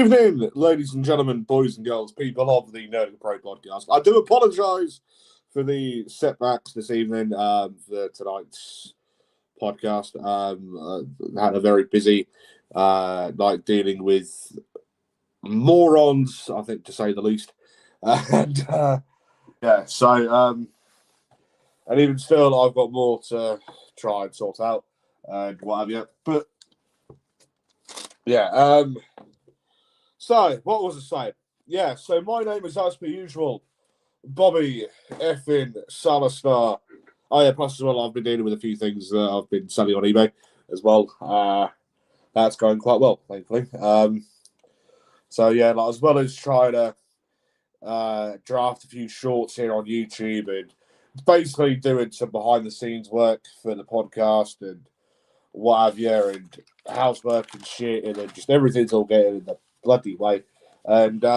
evening, ladies and gentlemen, boys and girls, people of the Nerdic Pro podcast. I do apologise for the setbacks this evening for tonight's podcast. I had a very busy night dealing with morons, I think, to say the least. And even still, I've got more to try and sort out and what have you. But yeah, so what was I saying? Yeah, so my name is, as per usual, Bobby effing Salastar. Oh yeah, plus as well, I've been dealing with a few things that I've been selling on eBay as well. That's going quite well, thankfully. So yeah, like, as well as trying to draft a few shorts here on YouTube and basically doing some behind the scenes work for the podcast and what have you, and housework and shit, and then just everything's all getting in the bloody way. And what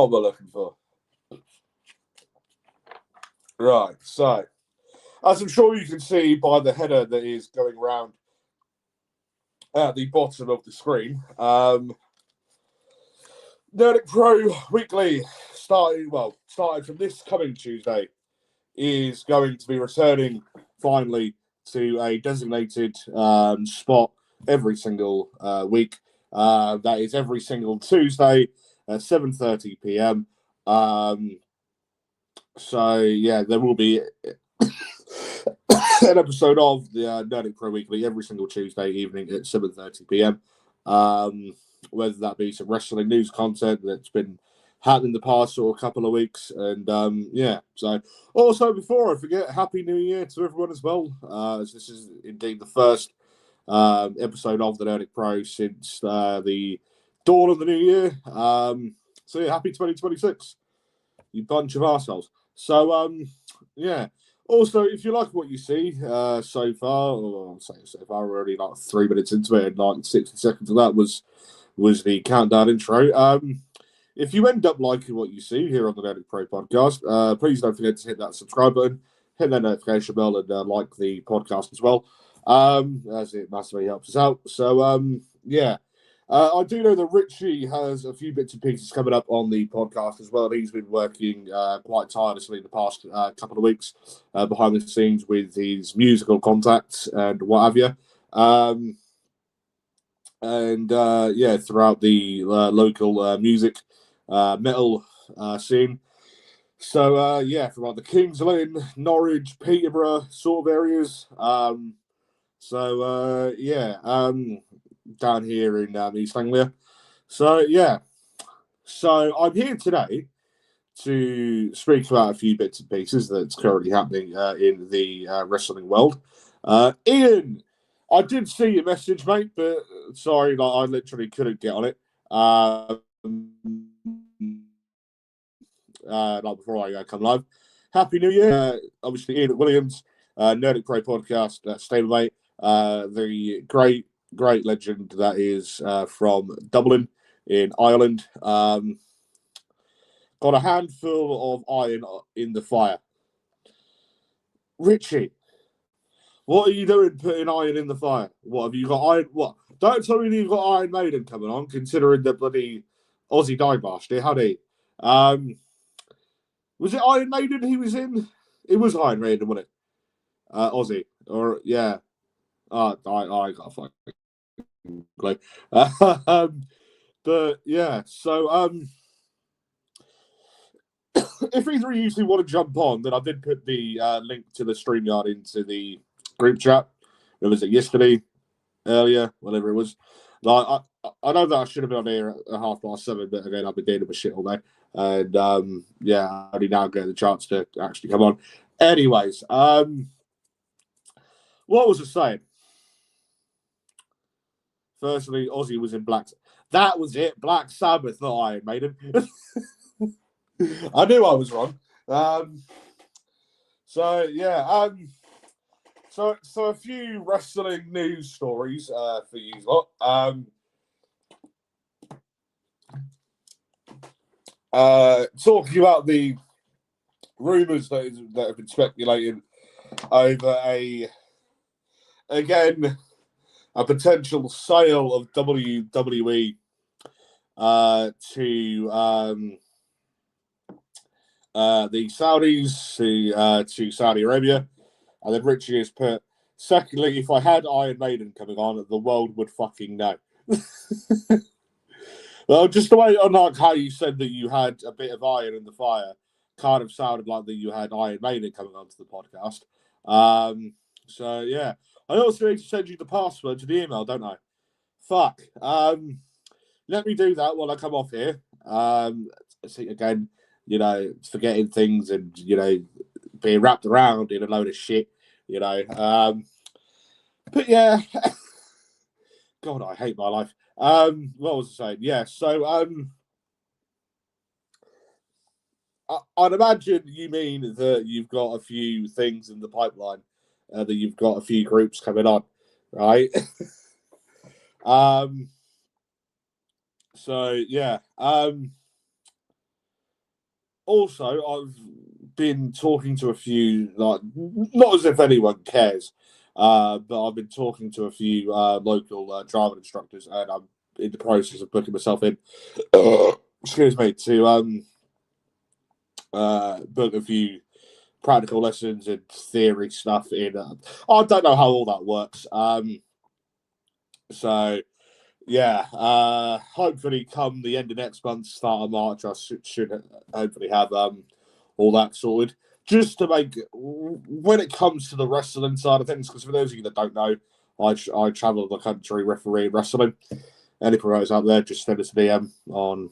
am I looking for? Right, so as I'm sure you can see by the header that is going around at the bottom of the screen, Nerdic Pro Weekly starting from this coming Tuesday is going to be returning finally to a designated spot every single week. That is every single Tuesday at 7:30 p.m. So yeah, there will be an episode of the Nerdic Pro Weekly every single Tuesday evening at 7:30 p.m. Whether that be some wrestling news content that's been happening the past sort of couple of weeks, and so also before I forget, Happy New Year to everyone as well, as this is indeed the first episode of the Nerdic Pro since the dawn of the new year. So yeah, happy 2026, you bunch of arseholes. So also, if you like what you see so far, I'm saying so far, we're already like 3 minutes into it, and like 60 seconds of that was the countdown intro. If you end up liking what you see here on the Nerdic Pro podcast, please don't forget to hit that subscribe button, hit that notification bell, and like the podcast as well, as it massively helps us out. So, I do know that Richie has a few bits and pieces coming up on the podcast as well. He's been working quite tirelessly in the past couple of weeks behind the scenes with his musical contacts and what have you. Throughout the local music metal scene. So from like the Kings Lynn, Norwich, Peterborough sort of areas. Down here in East Anglia. So I'm here today to speak about a few bits and pieces that's currently happening in the wrestling world. Ian, I did see your message, mate, but sorry, I literally couldn't get on it. Before I come live. Happy New Year. Obviously, Ian Williams, Nerdic Pro Podcast, stablemate, the great legend that is from Dublin in Ireland. Got a handful of iron in the fire. Richie, what are you doing putting iron in the fire? What have you got iron? What? Don't tell me you've got Iron Maiden coming on, considering the bloody Aussie died last year, had he? Was it Iron Maiden he was in? It was Iron Maiden, wasn't it? Aussie. Or, yeah. I got a fucking clue. But, yeah. So, if either of you two want to jump on, then I did put the link to the StreamYard into the group chat. Or was it yesterday? Earlier? Whatever it was. Like, I know that I should have been on here at 7:30, but again, I've been dealing with shit all day. And I only now get the chance to actually come on. Anyways, what was I saying? Firstly, Ozzy was in Black. That was it. Black Sabbath, not Iron Maiden. I knew I was wrong. So a few wrestling news stories for you lot. Talking about the rumours that have been speculating over a again, a potential sale of WWE to the Saudis to Saudi Arabia, and then Richie has put. Secondly, if I had Iron Maiden coming on, the world would fucking know. Well, just the way, unlike how you said that you had a bit of iron in the fire, kind of sounded like that you had Iron Maiden coming onto the podcast. So yeah, I also need to send you the password to the email, don't I? Fuck. Let me do that while I come off here. See again, forgetting things and being wrapped around in a load of shit. But yeah, God, I hate my life. What was I saying? Yeah, so I'd imagine you mean that you've got a few things in the pipeline, that you've got a few groups coming on, right? So yeah. Also, I've been talking to a few, like, not as if anyone cares, but I've been talking to a few local driving instructors, and I'm in the process of booking myself in. Excuse me, to book a few practical lessons and theory stuff in. I don't know how all that works. So yeah, hopefully come the end of next month, start of March, I should hopefully have all that sorted. Just to make, when it comes to the wrestling side of things, because for those of you that don't know, I travel the country refereeing wrestling. Any promoters out there, just send us a DM on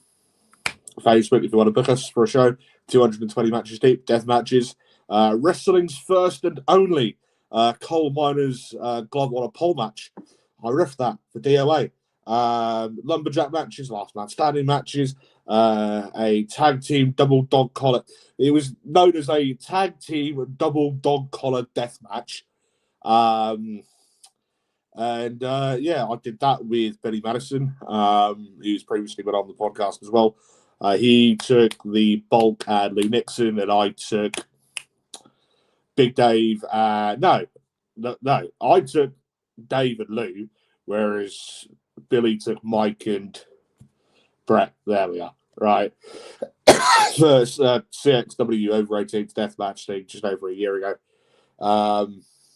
Facebook if you want to book us for a show. 220 matches deep, death matches. Wrestling's first and only coal miners glove on a pole match. I riffed that for DOA. Lumberjack matches, last man standing matches, a tag team double dog collar. It was known as a tag team double dog collar death match. Yeah, I did that with Benny Madison, who's previously been on the podcast as well. He took the Bulk and Lou Nixon, and I took Big Dave. No, I took Dave and Lou, whereas Billy took Mike and Brett. There we are. Right. First CXW over 18's death match thing just over a year ago.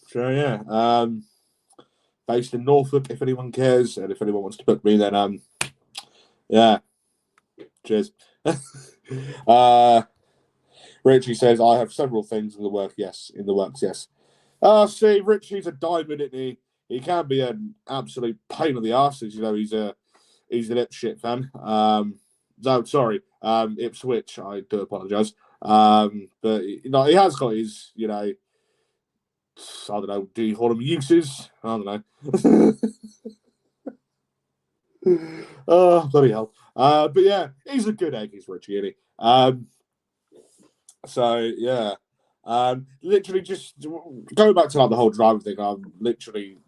So yeah. Based in Norfolk, if anyone cares, and if anyone wants to book me, then yeah. Cheers. Richie says I have several things in the works. Yes. See, Richie's a diamond, isn't he? He can be an absolute pain in the arse, as you know. He's an Ipswich fan. No, sorry, Ipswich. I do apologise. But he has got his, I don't know. Do you call them uses? I don't know. Oh, bloody hell. But yeah, he's a good egg, he's Richie, isn't he? So yeah. Literally just going back to like the whole driving thing, I'm literally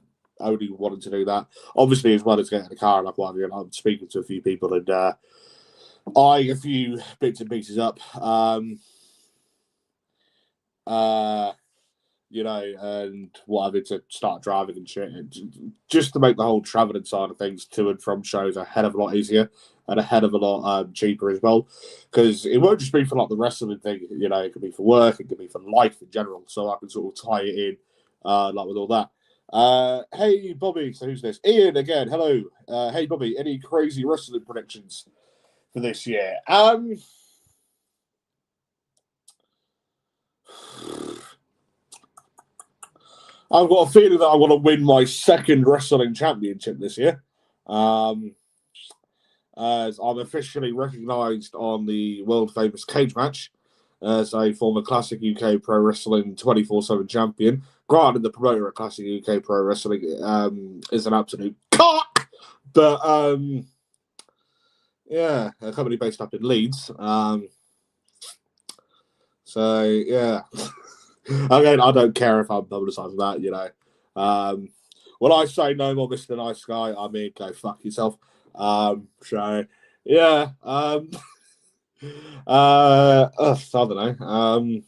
only wanted to do that. Obviously, as well as getting a car and like what I'm speaking to a few people and eyeing a few bits and pieces up. And whatever to start driving and shit, just to make the whole traveling side of things to and from shows a hell of a lot easier and a hell of a lot cheaper as well. Because it won't just be for like the wrestling thing, it could be for work, it could be for life in general. So I can sort of tie it in, like with all that. Hey Bobby, so who's this? Ian again. Hello. Hey Bobby, any crazy wrestling predictions for this year? I've got a feeling that I want to win my second wrestling championship this year. As I'm officially recognised on the world famous cage match as a former Classic UK Pro Wrestling 24/7 champion. Granted, the promoter at Classic UK Pro Wrestling is an absolute cock, but yeah, a company based up in Leeds. So yeah. Again, I don't care if I'm publicising that, When I say no more Mr. Nice Guy, I mean go fuck yourself. So yeah. I don't know.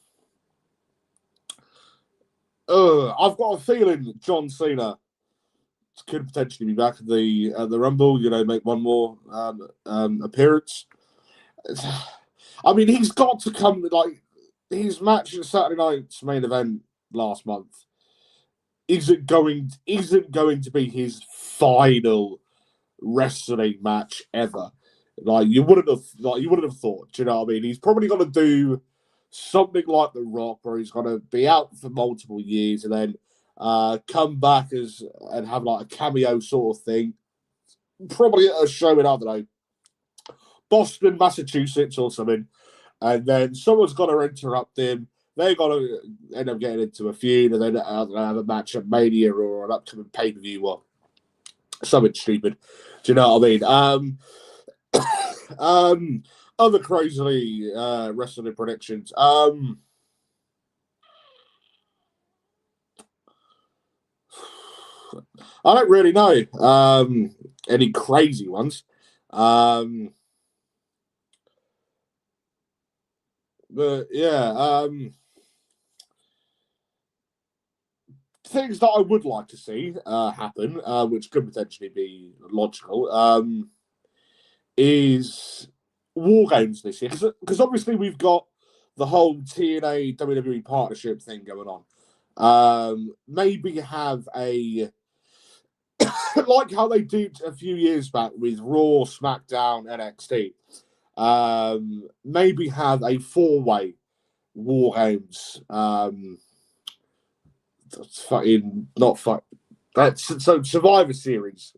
I've got a feeling John Cena could potentially be back at the Rumble. You know, make one more appearance. I mean, he's got to come. Like his match at Saturday night's main event last month isn't going to be his final wrestling match ever. Like you wouldn't have thought. Do you know what I mean? He's probably going to do something like The Rock, where he's going to be out for multiple years and then come back and have like a cameo sort of thing. Probably at a show in, I don't know, Boston, Massachusetts or something. And then someone's got to interrupt him. They're going to end up getting into a feud and then have a match at Mania or an upcoming pay-per-view or something stupid. Do you know what I mean? Other crazily wrestling predictions. I don't really know any crazy ones. But yeah, things that I would like to see happen, which could potentially be logical, is War Games this year. Because obviously we've got the whole TNA WWE partnership thing going on. Maybe have a like how they did a few years back with Raw, SmackDown, NXT. Maybe have a 4-way War Games. That's fucking not fun. That's so Survivor Series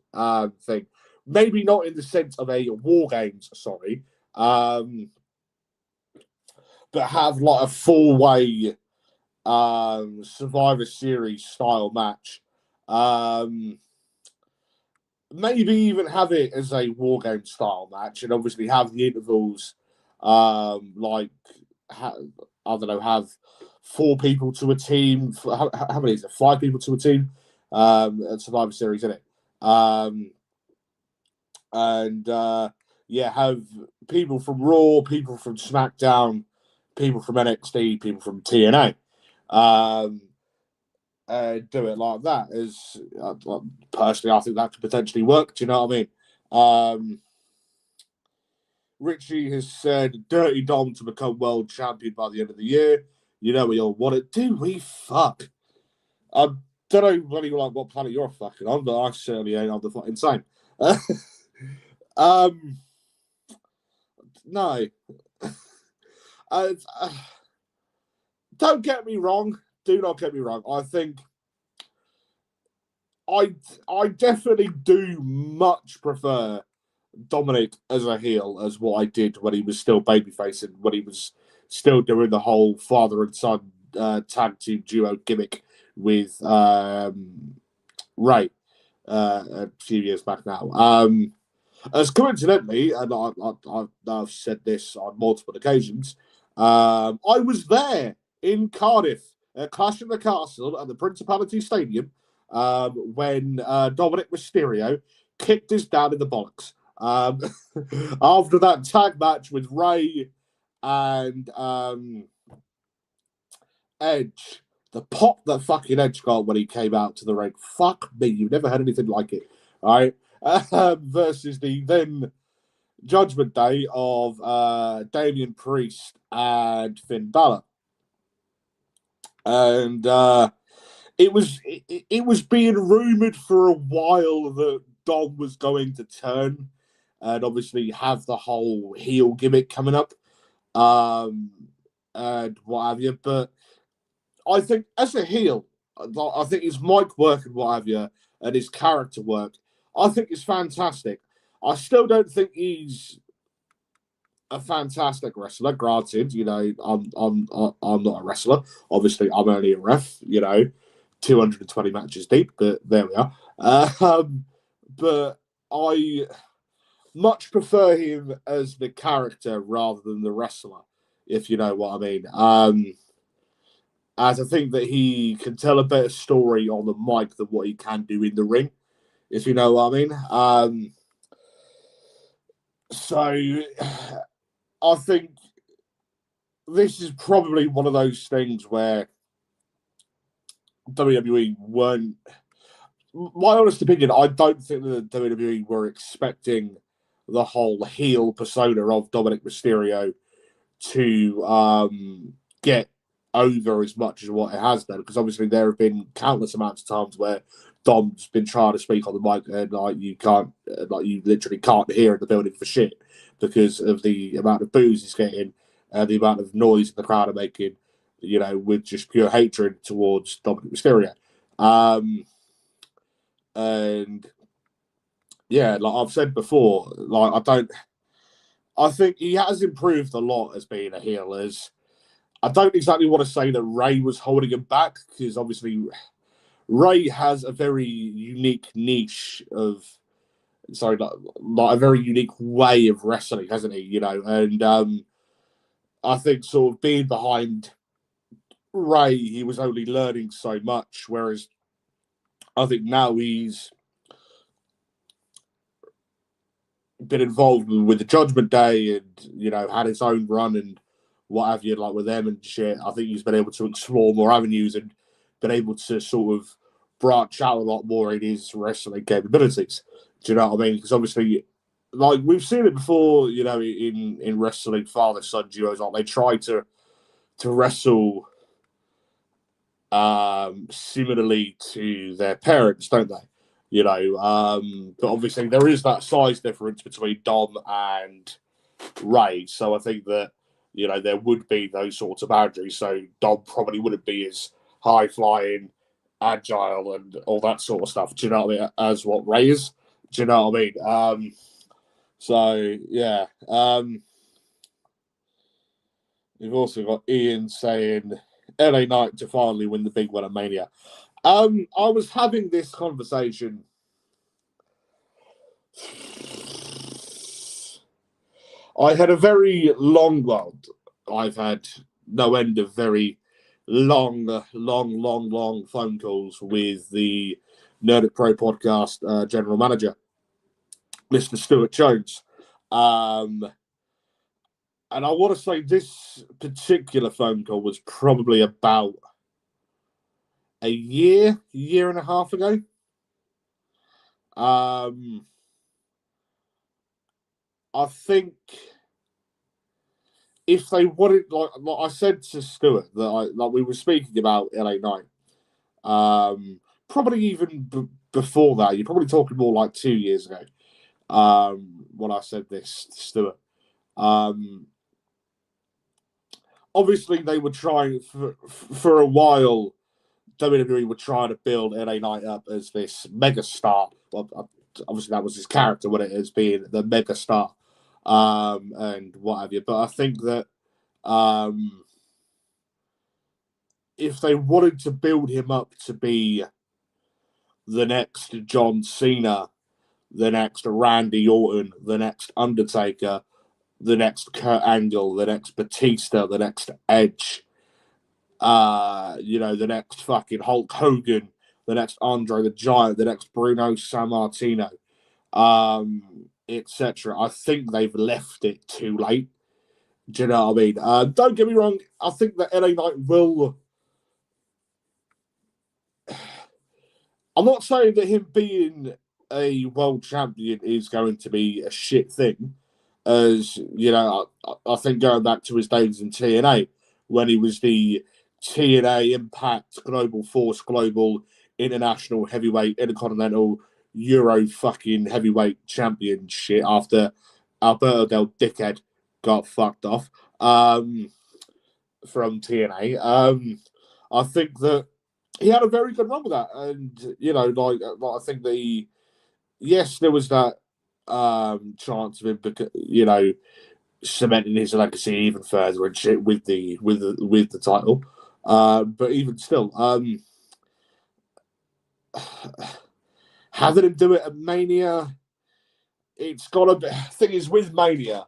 thing. Maybe not in the sense of a War Games, sorry. But have like a 4-way Survivor Series style match. Maybe even have it as a War Game style match, and obviously have the intervals, I don't know, have 4 people to a team. How many is it? 5 people to a team. At Survivor Series, isn't it? Have people from Raw, people from SmackDown, people from NXT, people from TNA. Do it like that. As personally, I think that could potentially work. Do you know what I mean? Richie has said Dirty Dom to become world champion by the end of the year. You know we all want it. Do we fuck? I don't know really like what planet you're fucking on, but I certainly ain't on the fucking same. No. Don't get me wrong. Do not get me wrong. I think I definitely do much prefer Dominic as a heel as what I did when he was still babyface and when he was still doing the whole father and son tag team duo gimmick with Ray a few years back now. As coincidentally, and I've said this on multiple occasions, I was there in Cardiff at Clash of the Castle at the Principality Stadium when Dominic Mysterio kicked his dad in the bollocks. After that tag match with Ray and Edge, the pop that fucking Edge got when he came out to the ring, fuck me, you've never had anything like it, all right? Versus the then Judgment Day of Damian Priest and Finn Balor. And it was being rumoured for a while that Dom was going to turn and obviously have the whole heel gimmick coming up and what have you. But I think as a heel, I think his mic work and what have you and his character work, I think is fantastic. I still don't think he's a fantastic wrestler. Granted, you know, I'm not a wrestler. Obviously, I'm only a ref. You know, 220 matches deep, but there we are. But I much prefer him as the character rather than the wrestler, if you know what I mean. As I think that he can tell a better story on the mic than what he can do in the ring, if you know what I mean. So I think this is probably one of those things where WWE weren't. My honest opinion, I don't think the WWE were expecting the whole heel persona of Dominic Mysterio to get over as much as what it has done, because obviously there have been countless amounts of times where Dom's been trying to speak on the mic and you literally can't hear in the building for shit because of the amount of boos he's getting, the amount of noise the crowd are making, with just pure hatred towards Dominic Mysterio. And yeah, like I've said before, I think he has improved a lot as being a heel. I don't exactly want to say that Ray was holding him back, because obviously Ray has a very unique niche like a very unique way of wrestling, hasn't he? And I think sort of being behind Ray, he was only learning so much, whereas I think now he's been involved with the Judgment Day and, had his own run and what have you, like with them and shit. I think he's been able to explore more avenues and been able to sort of branch out a lot more in his wrestling capabilities. Do you know what I mean? Because obviously, like we've seen it before, in wrestling father-son duos, like they try to wrestle similarly to their parents, don't they? But obviously there is that size difference between Dom and Ray. So I think that, there would be those sorts of boundaries. So Dom probably wouldn't be as high flying, agile, and all that sort of stuff. Do you know what I mean? As what Ray is. Do you know what I mean? So yeah. We've also got Ian saying LA Knight to finally win the big one at Mania. I was having this conversation. I had a very long, well, I've had no end of very long phone calls with the Nerdic Pro podcast general manager, Mr. Stuart Jones. And I want to say this particular phone call was probably about a year and a half ago. I think if they wanted, like I said to Stuart, that we were speaking about LA Knight, probably even before that. You're probably talking more like 2 years ago when I said this to Stuart. Obviously, they were trying for a while. WWE were trying to build LA Knight up as this mega star. Well, obviously, that was his character, what it is, being the mega star, and what have you. But I think that if they wanted to build him up to be the next John Cena, the next Randy Orton, the next Undertaker, the next Kurt Angle, the next Batista, the next Edge, the next fucking Hulk Hogan, the next Andre the Giant, the next Bruno Sammartino, etc. I think they've left it too late. Do you know what I mean? Don't get me wrong. I think that LA Knight will. I'm not saying that him being a world champion is going to be a shit thing. As I think going back to his days in TNA, when he was the TNA Impact Global Force Global International Heavyweight Intercontinental Euro fucking Heavyweight Champion shit after Alberto Del Dickhead got fucked off from TNA. I think that he had a very good run with that, and I think yes, there was that chance of him, cementing his legacy even further and shit with the title. But even still, having him do it at Mania, it's got a bit. Thing is, with Mania,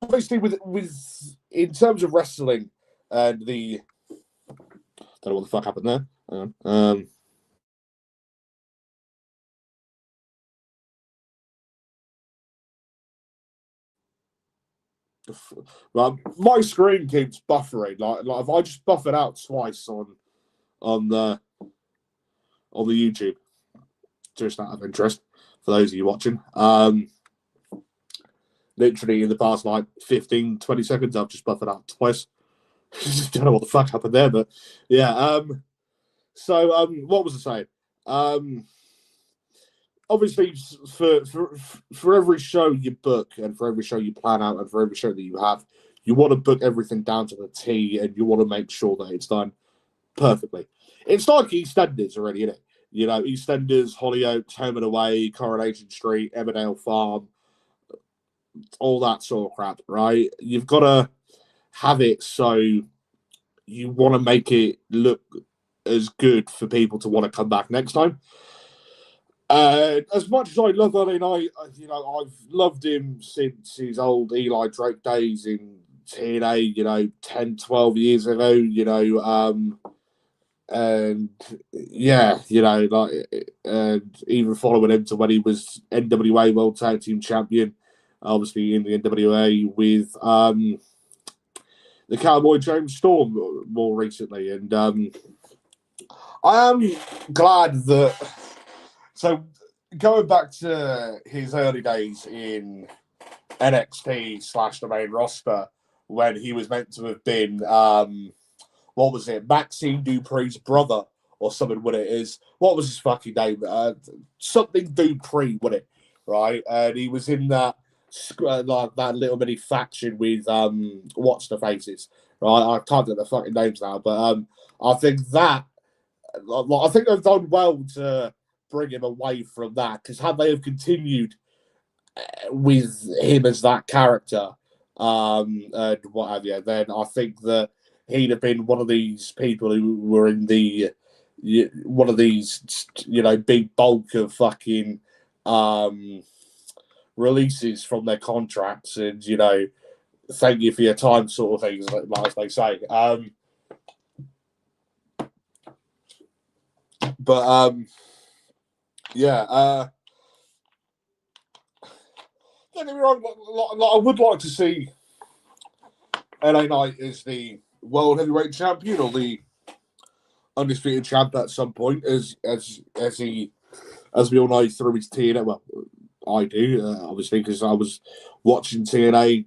obviously, with in terms of wrestling and the, don't know what the fuck happened there. Well, my screen keeps buffering. Like if I just buff it out twice on the YouTube, just out of interest for those of you watching. Literally in the past 15, 20 seconds, I've just buffered out twice. Don't know what the fuck happened there, but yeah. So what was I saying? Obviously, for every show you book and for every show you plan out and for every show that you have, you want to book everything down to the T and you want to make sure that it's done perfectly. It's like EastEnders already, isn't it? You know, EastEnders, Hollyoaks, Home and Away, Coronation Street, Emmerdale Farm, all that sort of crap, right? You've got to have it so you want to make it look as good for people to want to come back next time. As much as I love LA Knight, I've loved him since his old Eli Drake days in TNA, 10, 12 years ago, and yeah, and even following him to when he was NWA World Tag Team Champion, obviously in the NWA with the Cowboy James Storm more recently. And I am glad that... So, going back to his early days in NXT / the main roster, when he was meant to have been, what was it, Maxine Dupree's brother or something, what it is. What was his fucking name? Something Dupree, what it, right? And he was in that that little mini faction with what's the faces, right? I can't get the fucking names now, but I think that, I think they've done well to bring him away from that, because had they have continued with him as that character and what have you, then I think that he'd have been one of these people who were in the one of these big bulk of fucking releases from their contracts, and thank you for your time sort of things, like they say. But yeah, don't get me wrong, I would like to see LA Knight as the World Heavyweight Champion or the Undisputed Champ at some point, as we all know through his TNA. Well, I do, obviously, because I was watching TNA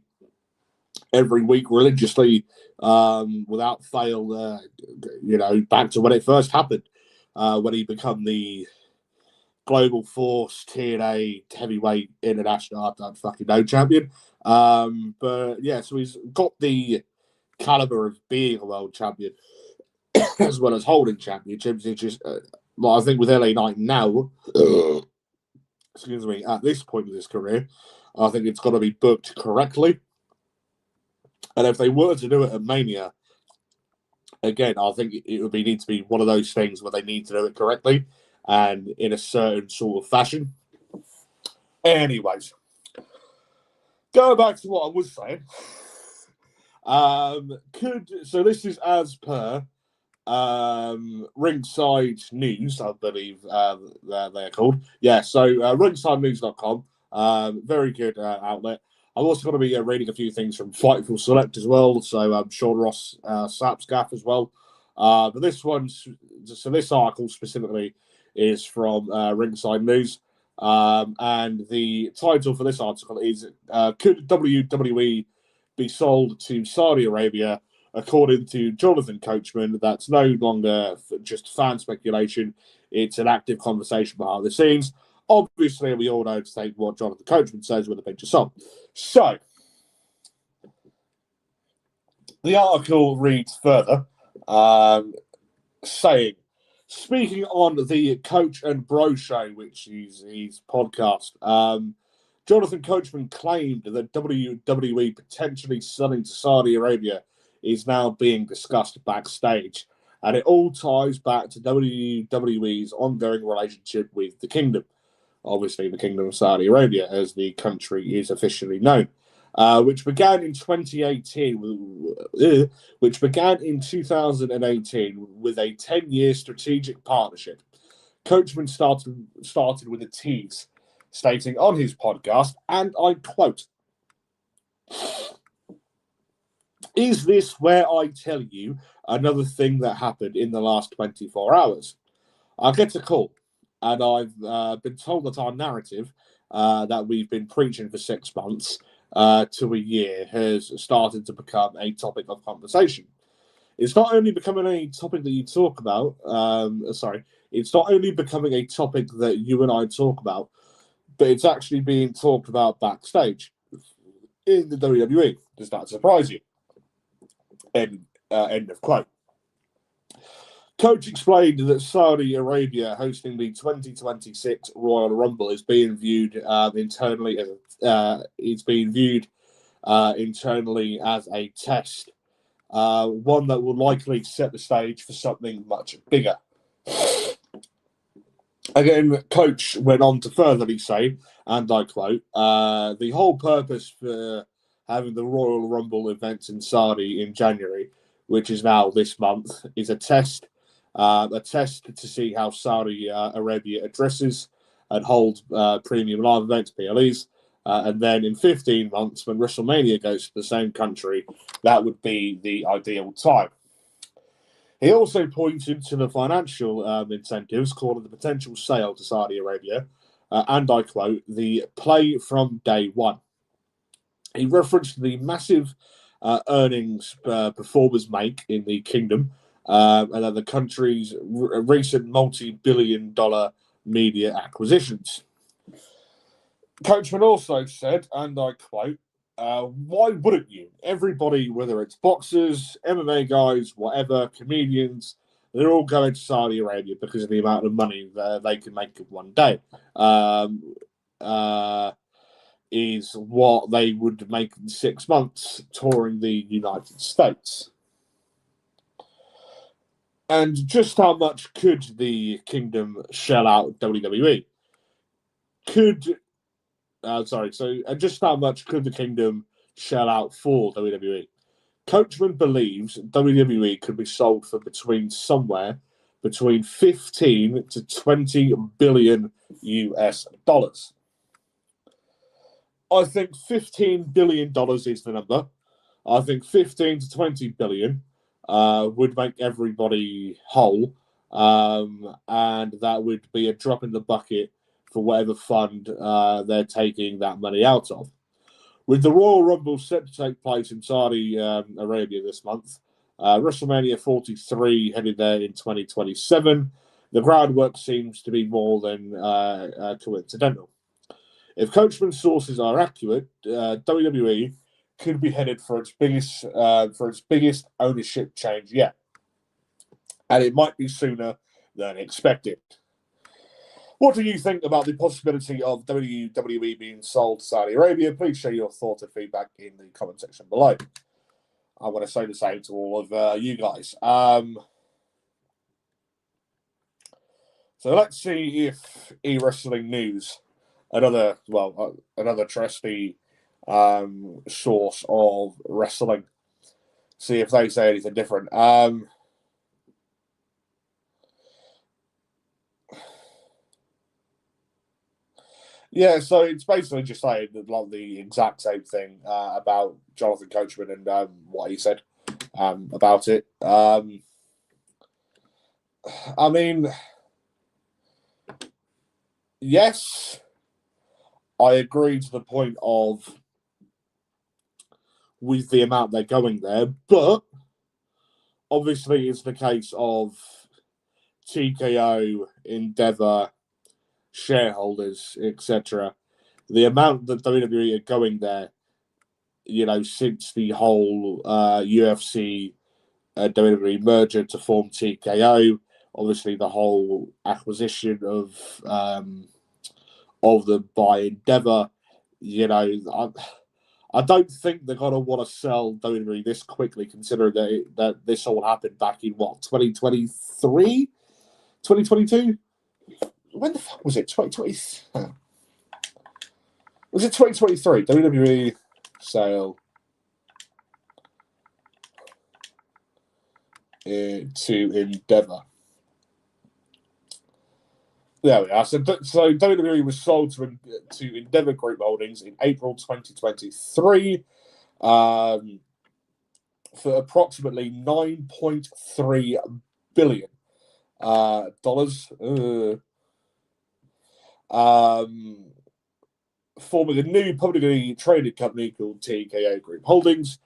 every week religiously, without fail, back to when it first happened, when he became the Global Force TNA Heavyweight International, I don't fucking know, champion. But yeah, so he's got the caliber of being a world champion as well as holding championships. It's just, I think with LA Knight now, excuse me, at this point of his career, I think it's got to be booked correctly. And if they were to do it at Mania, again, I think it would need to be one of those things where they need to do it correctly and in a certain sort of fashion. Anyways, going back to what I was saying, so this is as per Ringside News, I believe they're called. Yeah, so ringsidenews.com, very good outlet. I'm also going to be reading a few things from Fightful Select as well, so Sean Ross Sapp's gaff as well. But this article specifically is from Ringside News, and the title for this article is "Could WWE be sold to Saudi Arabia?" According to Jonathan Coachman, that's no longer just fan speculation; it's an active conversation behind the scenes. Obviously, we all know to take what Jonathan Coachman says with a pinch of salt. So, the article reads further, saying, speaking on the Coach and Bro Show, which is his podcast, Jonathan Coachman claimed that WWE potentially selling to Saudi Arabia is now being discussed backstage, and it all ties back to WWE's ongoing relationship with the Kingdom. Obviously, the Kingdom of Saudi Arabia, as the country is officially known, which began in 2018, which began in 2018 with a 10-year strategic partnership. Coachman started with a tease, stating on his podcast, and I quote, Is this where I tell you another thing that happened in the last 24 hours? I get a call, and I've been told that our narrative that we've been preaching for 6 months to a year has started to become a topic of conversation. It's not only becoming a topic that you talk about, it's not only becoming a topic that you and I talk about, but it's actually being talked about backstage in the WWE. Does that surprise you? End of quote. Coach explained that Saudi Arabia hosting the 2026 Royal Rumble is being viewed internally as a test, one that will likely set the stage for something much bigger. Again, Coach went on to furtherly say, and I quote, the whole purpose for having the Royal Rumble event in Saudi in January, which is now this month, is a test to see how Saudi Arabia addresses and holds premium live events, PLEs. And then in 15 months, when WrestleMania goes to the same country, that would be the ideal time. He also pointed to the financial incentives called the potential sale to Saudi Arabia, and I quote, the play from day one. He referenced the massive earnings performers make in the kingdom, and that the country's recent multi-billion-dollar media acquisitions. Coachman also said, and I quote, why wouldn't you? Everybody, whether it's boxers, MMA guys, whatever, comedians, they're all going to Saudi Arabia because of the amount of money that they can make in one day. Is what they would make in 6 months touring the United States. And just how much could the kingdom shell out WWE? Just how much could the kingdom shell out for WWE? Coachman believes WWE could be sold for between 15 to 20 billion US dollars. I think $15 billion is the number. I think 15 to 20 billion would make everybody whole, and that would be a drop in the bucket for whatever fund they're taking that money out of. With the Royal Rumble set to take place in Saudi Arabia this month, WrestleMania 43 headed there in 2027, the groundwork seems to be more than coincidental. If Coachman's sources are accurate, WWE could be headed for its biggest ownership change yet, and it might be sooner than expected. What do you think about the possibility of WWE being sold to Saudi Arabia? Please share your thoughts and feedback in the comment section below. I want to say the same to all of you guys. So let's see if eWrestling News, another trusty source of wrestling, see if they say anything different. Yeah, so it's basically just saying the exact same thing about Jonathan Coachman and what he said about it. I mean, yes, I agree to the point of with the amount they're going there, but obviously it's the case of TKO, Endeavor, shareholders, etc. The amount that WWE are going there, since the whole UFC WWE merger to form TKO, obviously the whole acquisition of them by Endeavor, I don't think they're going to want to sell WWE this quickly, considering that this all happened back in, 2023? 2022? When the fuck was it? 2020? Was it 2023? WWE sale to Endeavor. There we are. So WWE was sold to Endeavor Group Holdings in April 2023. for approximately $9.3 billion. Forming a new publicly traded company called TKO Group Holdings.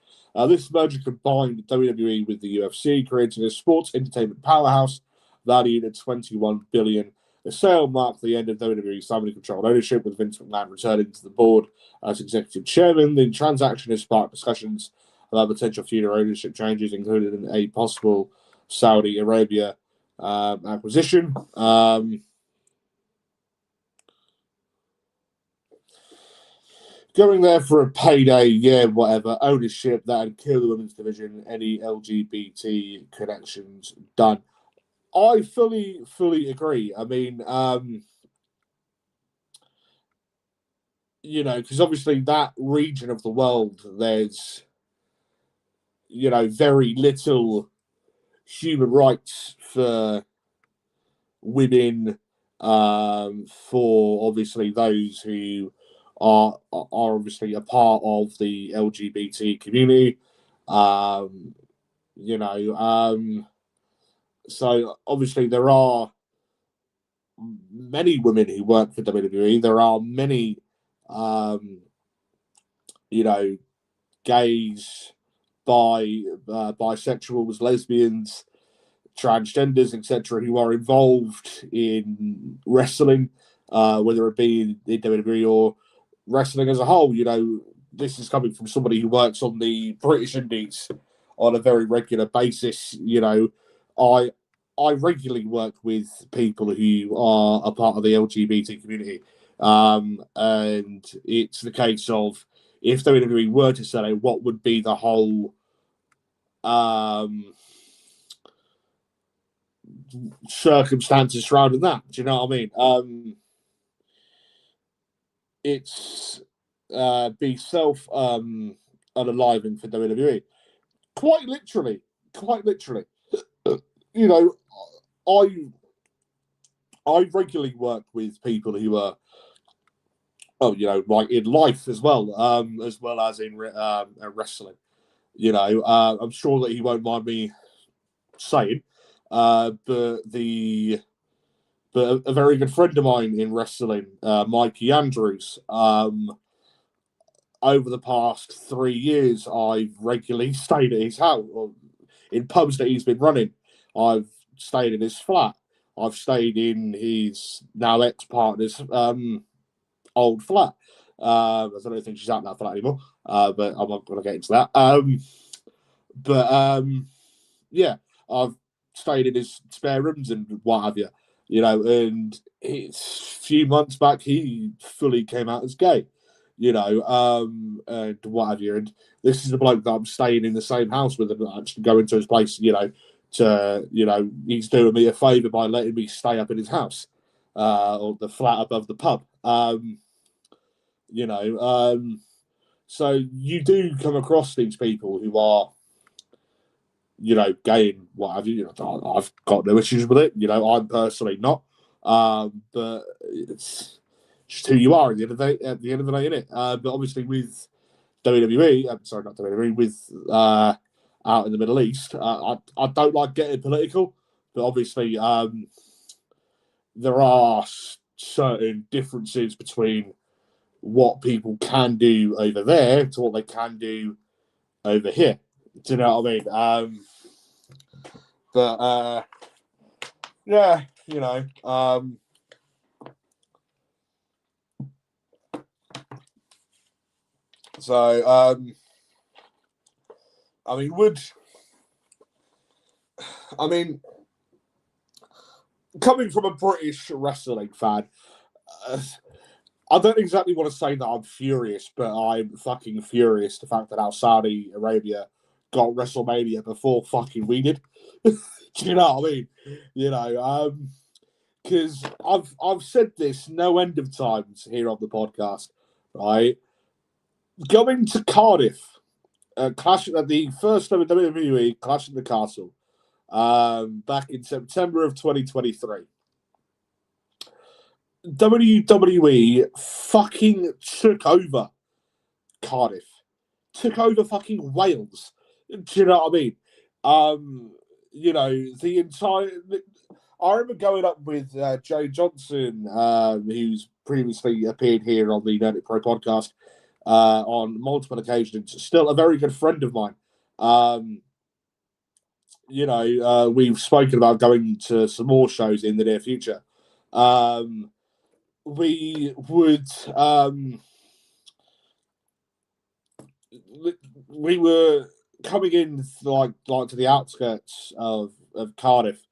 This merger combined WWE with the UFC, creating a sports entertainment powerhouse valued at $21 billion. The sale marked the end of WWE's family-controlled ownership, with Vince McMahon returning to the board as executive chairman. The transaction has sparked discussions about potential future ownership changes, including a possible Saudi Arabia acquisition. Going there for a payday, yeah, whatever. Ownership, that'd kill the women's division. Any LGBT connections done. I fully agree. I mean, because obviously that region of the world, there's, very little human rights for women, for obviously those who are obviously a part of the LGBT community. So obviously there are many women who work for WWE. There are many, gays, bisexuals, lesbians, transgenders, etc., who are involved in wrestling, whether it be in WWE or wrestling as a whole. This is coming from somebody who works on the British Indies on a very regular basis. I regularly work with people who are a part of the LGBT community, and it's the case of, if WWE were to sell it, what would be the whole circumstances surrounding that? Do you know what I mean? It's be self unaliving for WWE. Quite literally. I regularly work with people who are, like in life as well as in wrestling. I'm sure that he won't mind me saying, but a very good friend of mine in wrestling, Mikey Andrews, over the past 3 years, I've regularly stayed at his house, or in pubs that he's been running. I've stayed in his flat. I've stayed in his now ex-partner's old flat. I don't think she's out in that flat anymore, but I'm not going to get into that. Yeah, I've stayed in his spare rooms and what have you, and it's a few months back, he fully came out as gay, and what have you. And this is the bloke that I'm staying in the same house with, and actually going to his place, he's doing me a favour by letting me stay up in his house, or the flat above the pub. So you do come across these people who are, gay and what have you. I've got no issues with it. I'm personally not. But it's just who you are at the end of the day, innit? But obviously with WWE, I'm sorry, not WWE, with out in the Middle East, I don't like getting political, but obviously there are certain differences between what people can do over there to what they can do over here. Do you know what I mean? Yeah, so coming from a British wrestling fan, I don't exactly want to say that I'm furious, but I'm fucking furious the fact that our Saudi Arabia got WrestleMania before fucking we did. Do you know what I mean? Because I've said this no end of times here on the podcast, right? Going to Cardiff, clash at the first ever WWE Clash in the Castle, back in September of 2023. WWE fucking took over Cardiff, took over fucking Wales, Do you know what I mean? You know, the entire. I remember going up with Joe Johnson, who's previously appeared here on the Nerdic Pro podcast on multiple occasions. Still a very good friend of mine. You know, we've spoken about going to some more shows in the near future. We would. We were coming in like to the outskirts of Cardiff.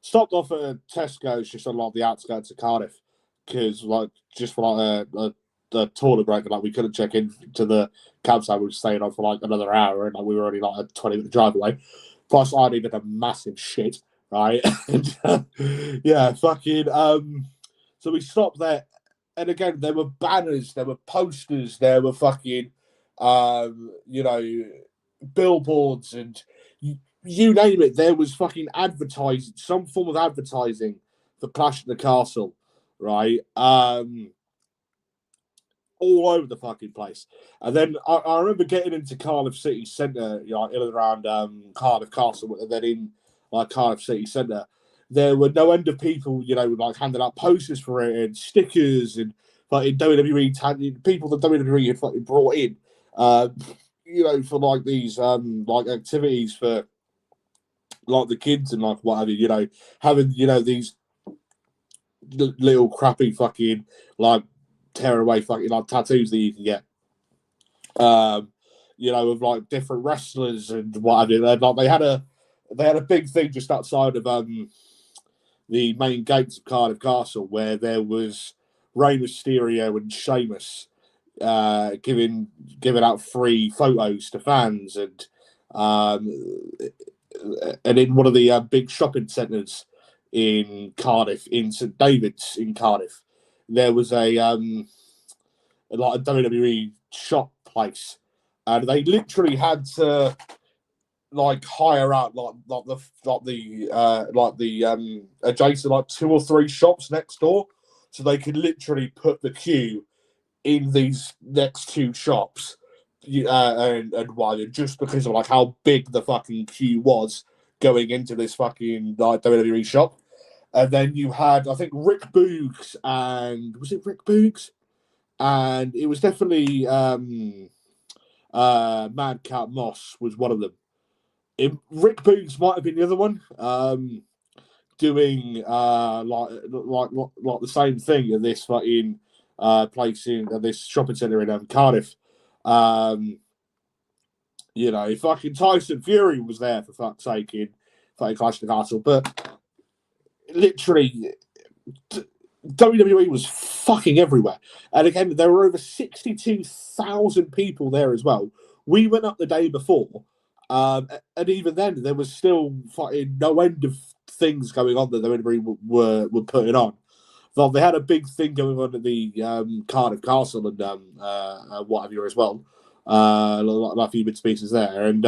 Stopped off at a Tesco's just on like the outskirts of Cardiff because like just for like a toilet break, like we couldn't check in to the campsite. We were staying on for like another hour, and like we were only like a 20-minute drive away. Plus, I needed a massive shit, right? And, yeah, fucking. So we stopped there, and again, there were banners, there were posters, there were fucking, you know, billboards, and you name it. There was fucking advertising, some form of advertising for Clash at the Castle, right? All over the fucking place. And then I remember getting into Cardiff City Centre, you know, in and around Cardiff Castle, and then in like Cardiff City Centre, there were no end of people, you know, like handing out posters for it and stickers and like WWE people that WWE had fucking brought in, you know, for like these like activities for like the kids and like what have you, you know, having you know these little crappy fucking like tear away fucking like tattoos that you can get, you know, of like different wrestlers and what have you. Like they had a big thing just outside of the main gates of Cardiff Castle where there was Rey Mysterio and Sheamus giving out free photos to fans, and in one of the big shopping centres in Cardiff, in St David's in Cardiff, there was a like a WWE shop place, and they literally had to like hire out the adjacent like 2 or 3 shops next door, so they could literally put the queue in these next 2 shops, and why just because of like how big the fucking queue was going into this fucking like WWE shop. And then you had, I think, Rick Boogs, and was it Rick Boogs? And it was definitely Madcap Moss was one of them. Rick Boogs might have been the other one, doing like the same thing in this fucking place in this shopping centre in Cardiff. You know, fucking Tyson Fury was there for fuck's sake in fucking Clash of the Castle, but literally WWE was fucking everywhere. And again, there were over 62,000 people there as well. We went up the day before, and even then, there was still fucking no end of things going on that WWE were putting on. Well, they had a big thing going on at the Cardiff Castle and what have you as well. Like a few bits and pieces there. And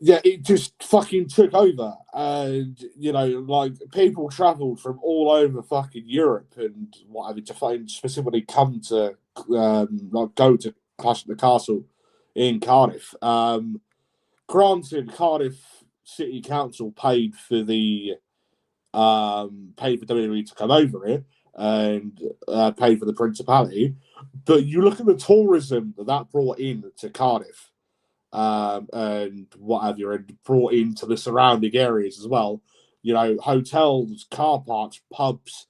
yeah, it just fucking took over. And, you know, like people travelled from all over fucking Europe and what have you to find specifically come to like go to Clash at the Castle in Cardiff. Granted, Cardiff City Council paid for WWE to come over it and paid for the Principality, but you look at the tourism that brought in to Cardiff, and what have you, and brought into the surrounding areas as well. You know, hotels, car parks, pubs,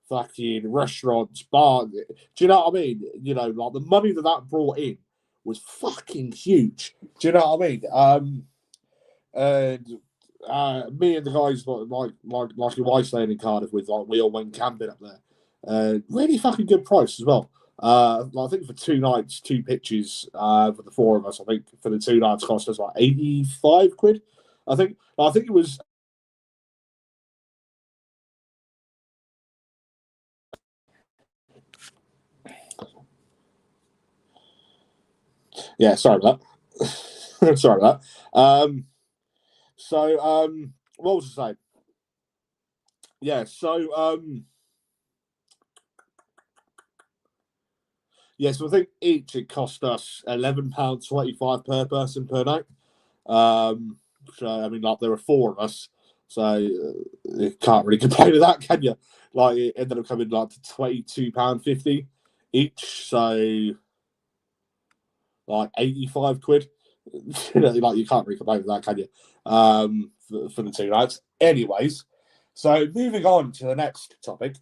fucking restaurants, bars. Do you know what I mean? You know, like the money that brought in was fucking huge. Do you know what I mean? And me and the guys like your wife staying in Cardiff with, like we all went camping up there. Really fucking good price as well. I think for 2 nights, 2 pitches for the 4 of us. I think for the 2 nights cost us like 85 quid. I think it was. Yeah, sorry about that. Sorry about that. What was I saying? Yeah, So I think each it cost us £11.25 per person per night. So I mean, like there were four of us, so you can't really complain with that, can you? Like it ended up coming like to £22.50 each, so like 85 quid. Like you can't really complain with that, can you? For the 2 nights. Anyways, so moving on to the next topic.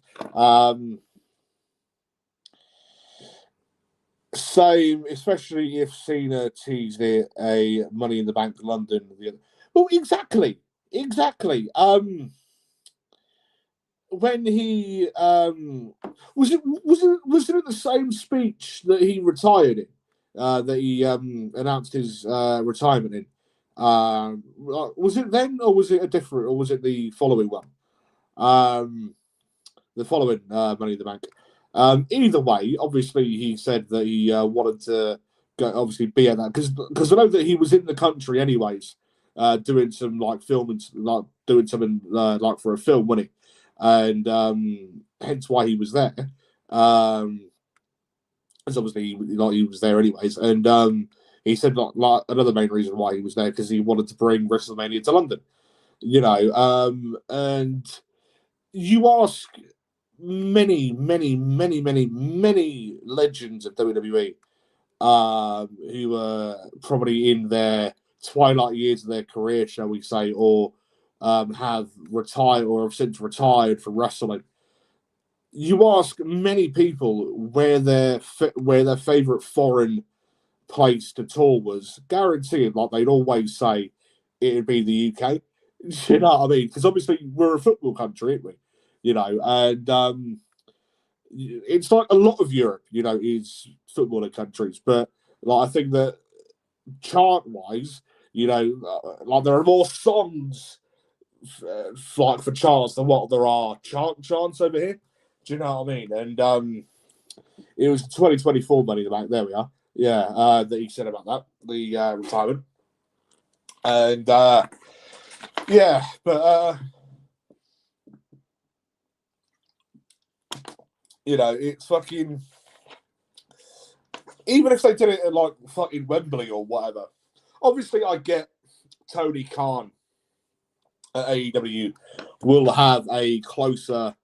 Same, especially if Cena teased it a Money in the Bank London. Well, exactly. When he was it in the same speech that he retired in, that he announced his retirement in? Was it then, or was it a different, or was it the following one? The following Money in the Bank. Either way, obviously he said that he wanted to go, obviously be at that because I know that he was in the country anyways, doing some like filming, like doing something like for a film, wasn't he? And hence why he was there. Because obviously he was there anyways, and he said like another main reason why he was there because he wanted to bring WrestleMania to London. And you ask many legends of WWE who were probably in their twilight years of their career, shall we say, or have retired or have since retired from wrestling. You ask many people where their favorite foreign place to tour was, guaranteed, like they'd always say it'd be the UK. You know what I mean? Because obviously we're a football country, aren't we? And it's like a lot of Europe, is footballing countries. But like I think that chart-wise, like there are more songs like for charts than what there are chants over here. Do you know what I mean? And it was 2024 Money in the Bank. There we are. Yeah, that he said about that, the retirement. And yeah, but it's fucking. Even if they did it at like fucking Wembley or whatever, obviously I get Tony Khan at AEW will have a closer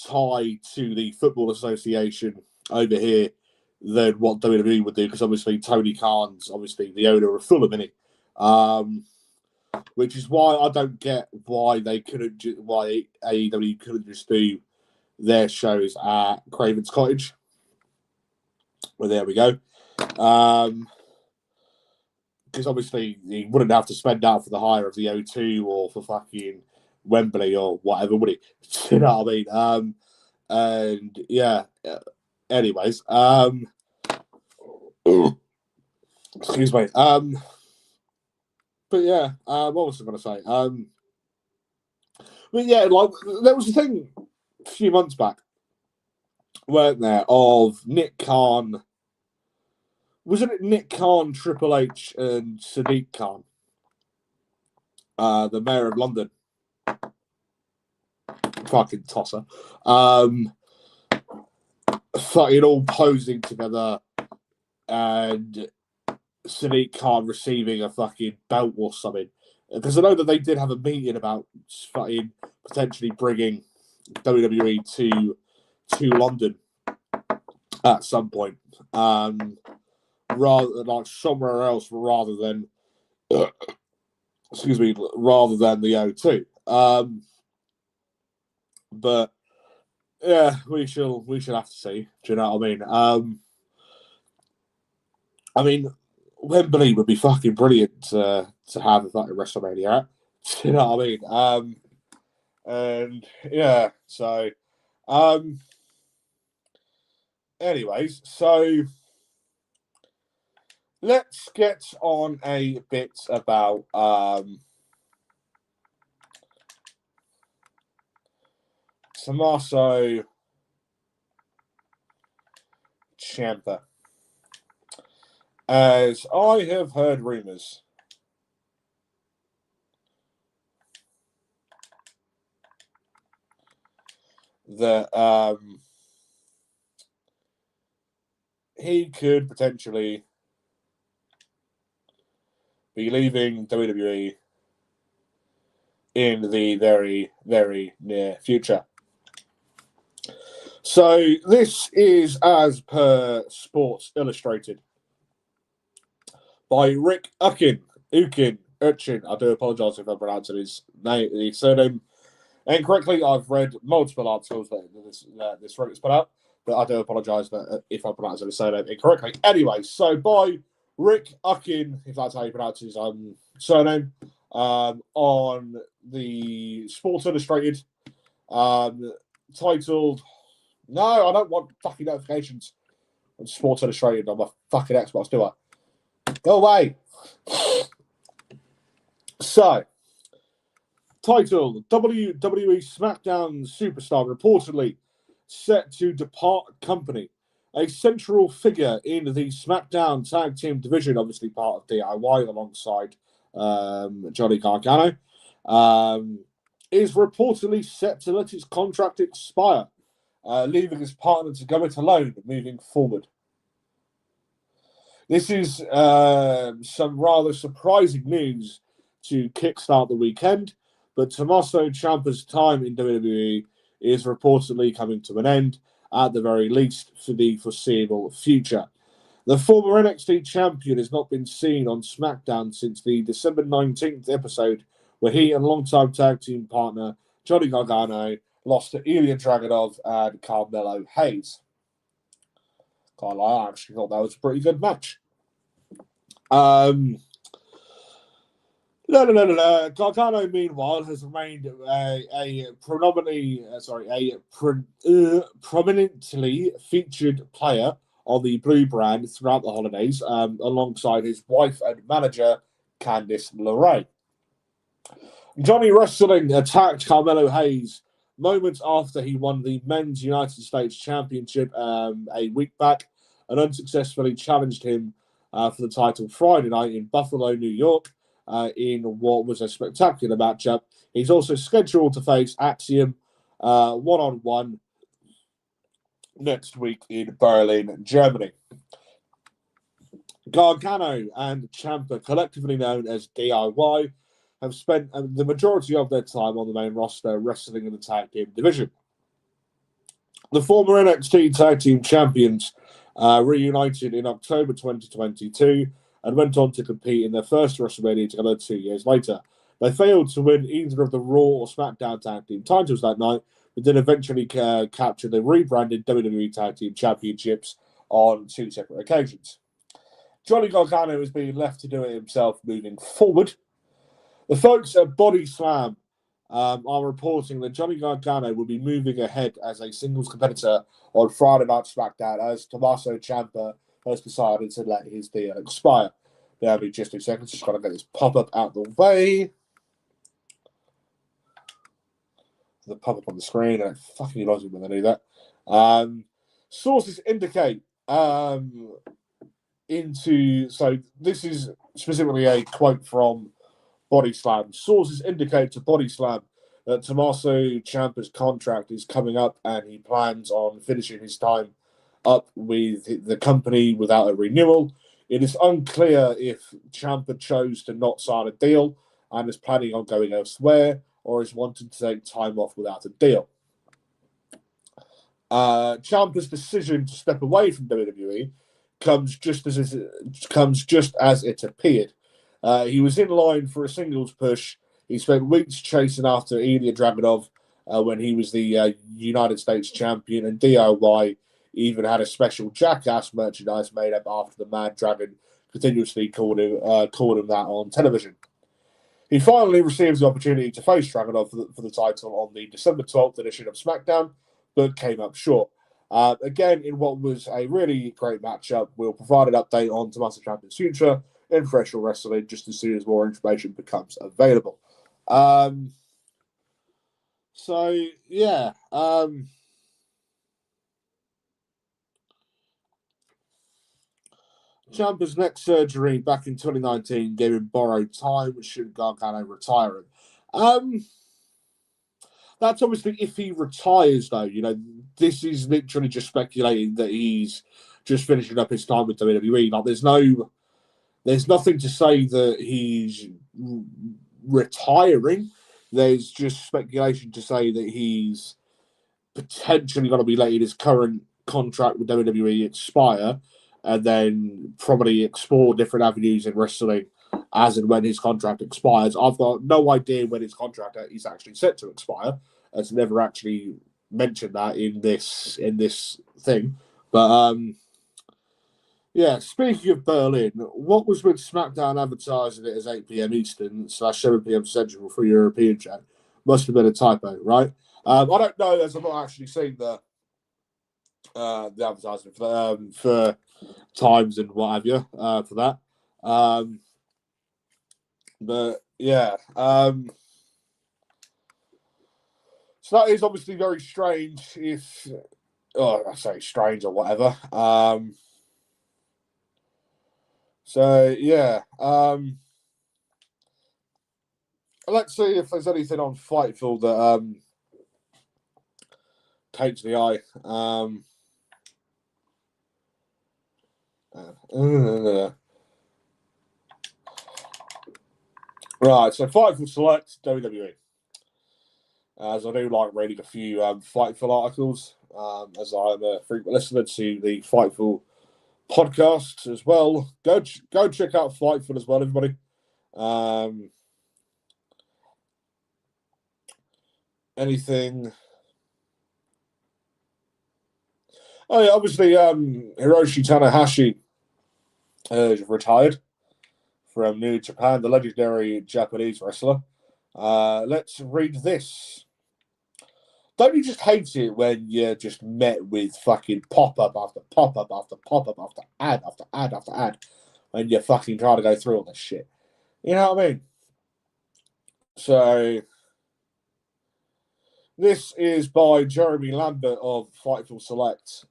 tie to the Football Association over here than what WWE would do, because obviously Tony Khan's obviously the owner of Fulham, isn't he? Which is why I don't get why why AEW couldn't just do their shows at Craven's Cottage. Well, there we go. Because obviously he wouldn't have to spend out for the hire of the O2 or for fucking Wembley or whatever, would he? You know what I mean? And yeah. Anyways, excuse me. But yeah, what was I going to say? But yeah, like there was a thing a few months back, weren't there, of Nick Khan. Wasn't it Nick Khan, Triple H, and Sadiq Khan, the mayor of London? Fucking tosser. Fucking all posing together, and Sadiq Khan receiving a fucking belt or something. Because I know that they did have a meeting about fucking potentially bringing WWE to London at some point. Rather like somewhere else rather than rather than the O2. But yeah, we shall have to see. Do you know what I mean? Wembley would be fucking brilliant to have a fucking WrestleMania at. Do you know what I mean? And yeah, so anyways, so let's get on a bit about Tommaso Ciampa. As I have heard rumors that he could potentially be leaving WWE in the very, very near future. So this is as per Sports Illustrated by Rick Uckin. I do apologise if I pronounced his surname incorrectly. I've read multiple articles that this Rick has put out, but I do apologise if I pronounced his surname incorrectly. Anyway, so by Rick Uckin, if that's how you pronounce his surname, on the Sports Illustrated, titled, no, I don't want fucking notifications on Sports Illustrated on my fucking Xbox, do I? Go away. So, titled, WWE Smackdown superstar reportedly set to depart company. A central figure in the Smackdown tag team division, obviously part of DIY alongside Johnny Gargano, is reportedly set to let its contract expire, leaving his partner to go it alone moving forward. This is some rather surprising news to kickstart the weekend, but Tommaso Ciampa's time in WWE is reportedly coming to an end, at the very least for the foreseeable future. The former NXT champion has not been seen on SmackDown since the December 19th episode, where he and longtime tag team partner Johnny Gargano lost to Ilya Dragunov and Carmelo Hayes. Can't lie, I actually thought that was a pretty good match. Gargano, meanwhile, has remained a prominently featured player on the Blue brand throughout the holidays, alongside his wife and manager, Candice LeRae. Johnny Wrestling attacked Carmelo Hayes moments after he won the Men's United States Championship a week back and unsuccessfully challenged him for the title Friday night in Buffalo, New York, in what was a spectacular matchup. He's also scheduled to face Axiom one-on-one next week in Berlin, Germany. Gargano and Ciampa, collectively known as DIY, have spent the majority of their time on the main roster wrestling in the tag team division. The former NXT tag team champions reunited in October 2022 and went on to compete in their first WrestleMania together 2 years later. They failed to win either of the Raw or SmackDown tag team titles that night, but did eventually capture the rebranded WWE Tag Team Championships on 2 separate occasions. Johnny Gargano is being left to do it himself moving forward. The folks at Body Slam are reporting that Johnny Gargano will be moving ahead as a singles competitor on Friday Night SmackDown, as Tommaso Ciampa has decided to let his deal expire. There'll be just 2 seconds. Just got to get this pop-up out the way. The pop-up on the screen, and it fucking annoys me when they do that. Sources indicate so this is specifically a quote from Body Slam. Sources indicate to Body Slam that Tommaso Ciampa's contract is coming up and he plans on finishing his time up with the company without a renewal. It is unclear if Ciampa chose to not sign a deal and is planning on going elsewhere, or is wanting to take time off without a deal. Ciampa's decision to step away from WWE comes just as it appeared. He was in line for a singles push. He spent weeks chasing after Ilya Dragunov when he was the United States champion, and DIY even had a special Jackass merchandise made up after the Mad Dragon continuously called him that on television. He finally receives the opportunity to face Dragunov for the title on the December 12th edition of SmackDown, but came up short. Again, in what was a really great matchup, we'll provide an update on Tommaso Ciampa's future in professional wrestling just as soon as more information becomes available. Ciampa's neck surgery back in 2019 gave him borrowed time should Gargano retire him. That's obviously if he retires, though. You know, this is literally just speculating that he's just finishing up his time with WWE. Like, there's nothing to say that he's retiring. There's just speculation to say that he's potentially going to be letting his current contract with WWE expire, and then probably explore different avenues in wrestling as and when his contract expires. I've got no idea when his contract is actually set to expire, as never actually mentioned that in this thing. But yeah, speaking of Berlin, what was with SmackDown advertising it as 8 p.m. Eastern / 7 p.m. Central for European chat? Must have been a typo, right? I don't know, as I've not actually seen the advertisement for times and what have you for that. But yeah, so that is obviously very strange. If I say strange or whatever. So yeah, let's see if there's anything on Fightful that takes the eye. Right, so Fightful Select WWE. As I do like reading a few Fightful articles, as I'm a frequent listener to the Fightful podcast as well. Go check out Fightful as well, everybody. Anything? Oh yeah, obviously Hiroshi Tanahashi retired from New Japan, the legendary Japanese wrestler. Let's read this. Don't you just hate it when you're just met with fucking pop-up after pop-up after pop-up after ad after ad after ad when you're fucking trying to go through all this shit? You know what I mean? So, this is by Jeremy Lambert of Fightful Select.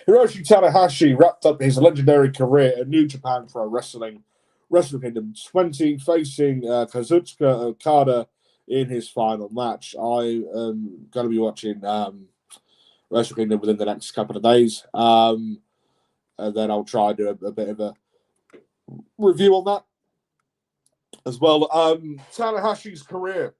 Hiroshi Tanahashi wrapped up his legendary career at New Japan Pro Wrestling Kingdom 20, facing Kazuchika Okada in his final match. I am going to be watching Wrestle Kingdom within the next couple of days, and then I'll try and do a bit of a review on that as well. Tanahashi's career